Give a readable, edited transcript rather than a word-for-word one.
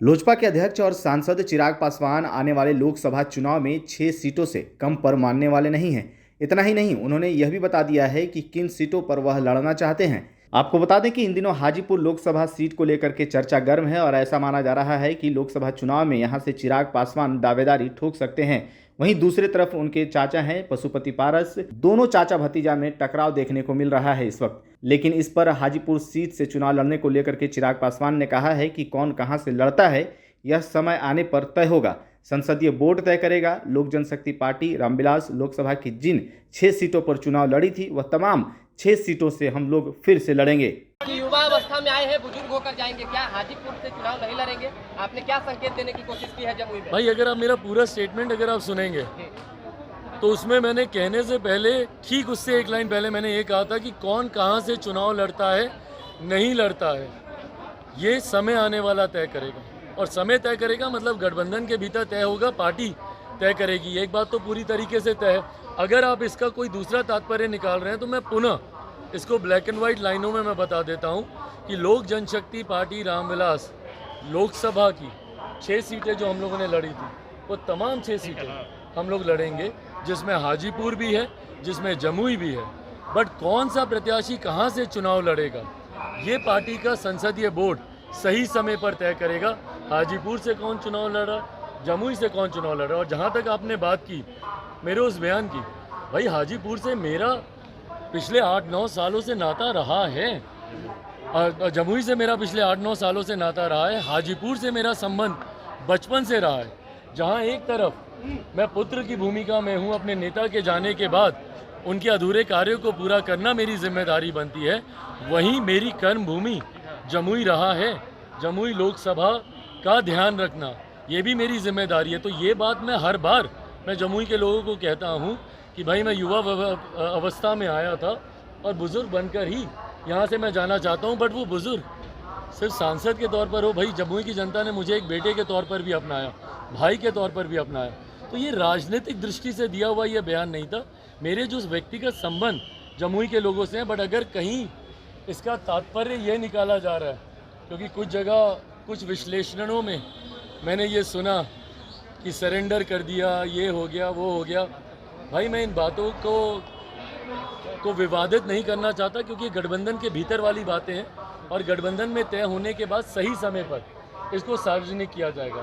लोजपा के अध्यक्ष और सांसद चिराग पासवान आने वाले लोकसभा चुनाव में 6 सीटों से कम पर मानने वाले नहीं हैं। इतना ही नहीं, उन्होंने यह भी बता दिया है कि किन सीटों पर वह लड़ना चाहते हैं। आपको बता दें कि इन दिनों हाजीपुर लोकसभा सीट को लेकर के चर्चा गर्म है और ऐसा माना जा रहा है कि लोकसभा चुनाव में यहां से चिराग पासवान दावेदारी ठोक सकते हैं। वहीं दूसरी तरफ उनके चाचा हैं पशुपति पारस। दोनों चाचा भतीजा में टकराव देखने को मिल रहा है इस वक्त। लेकिन इस पर हाजीपुर सीट से चुनाव लड़ने को लेकर के चिराग पासवान ने कहा है कि कौन कहां से लड़ता है यह समय आने पर तय होगा। संसदीय बोर्ड तय करेगा। लोक जनशक्ति पार्टी रामविलास लोकसभा की जिन 6 सीटों पर चुनाव लड़ी थी वह तमाम 6 सीटों से हम लोग फिर से लड़ेंगे। युवा अवस्था में आए हैं, बुजुर्ग होकर जाएंगे, क्या हाजीपुर से चुनाव नहीं लड़ेंगे? आपने क्या संकेत देने की कोशिश की है जमुई में? भाई अगर आप मेरा पूरा स्टेटमेंट अगर आप सुनेंगे तो उसमें मैंने कहने से पहले ठीक उससे एक लाइन पहले मैंने ये कहा था कि कौन कहां से चुनाव लड़ता है नहीं लड़ता है ये समय आने वाला तय करेगा। और समय तय करेगा मतलब गठबंधन के भीतर तय होगा, पार्टी तय करेगी। एक बात तो पूरी तरीके से तय है। अगर आप इसका कोई दूसरा तात्पर्य निकाल रहे हैं तो मैं पुनः इसको ब्लैक एंड वाइट लाइनों में मैं बता देता हूं कि लोक जनशक्ति पार्टी रामविलास लोकसभा की 6 सीटें जो हम लोगों ने लड़ी थी वो तमाम 6 सीटें हम लोग लड़ेंगे, जिसमें हाजीपुर भी है, जिसमें जमुई भी है। बट कौन सा प्रत्याशी कहां से चुनाव लड़ेगा ये पार्टी का संसदीय बोर्ड सही समय पर तय करेगा। हाजीपुर से कौन चुनाव लड़ा, जमुई से कौन चुनाव लड़ा। और जहां तक आपने बात की मेरे उस बयान की, भाई हाजीपुर से मेरा पिछले 8-9 सालों से नाता रहा है और जमुई से मेरा पिछले 8-9 सालों से नाता रहा है। हाजीपुर से मेरा संबंध बचपन से रहा है। जहां एक तरफ मैं पुत्र की भूमिका में हूं, अपने नेता के जाने के बाद उनके अधूरे कार्यों को पूरा करना मेरी जिम्मेदारी बनती है, वहीं मेरी कर्म भूमि जमुई रहा है। जमुई लोकसभा का ध्यान रखना ये भी मेरी जिम्मेदारी है। तो ये बात मैं हर बार मैं जमुई के लोगों को कहता हूँ कि भाई मैं युवा अवस्था में आया था और बुज़ुर्ग बनकर ही यहाँ से मैं जाना चाहता हूँ। बट वो बुज़ुर्ग सिर्फ सांसद के तौर पर हो, भाई जमुई की जनता ने मुझे एक बेटे के तौर पर भी अपनाया, भाई के तौर पर भी अपनाया। तो ये राजनीतिक दृष्टि से दिया हुआ ये बयान नहीं था। मेरे जो व्यक्तिगत संबंध जमुई के लोगों से हैं, बट अगर कहीं इसका तात्पर्य ये निकाला जा रहा है, क्योंकि कुछ जगह कुछ विश्लेषणों में मैंने ये सुना कि सरेंडर कर दिया, ये हो गया वो हो गया। भाई मैं इन बातों को विवादित नहीं करना चाहता, क्योंकि गठबंधन के भीतर वाली बातें हैं और गठबंधन में तय होने के बाद सही समय पर इसको सार्वजनिक किया जाएगा।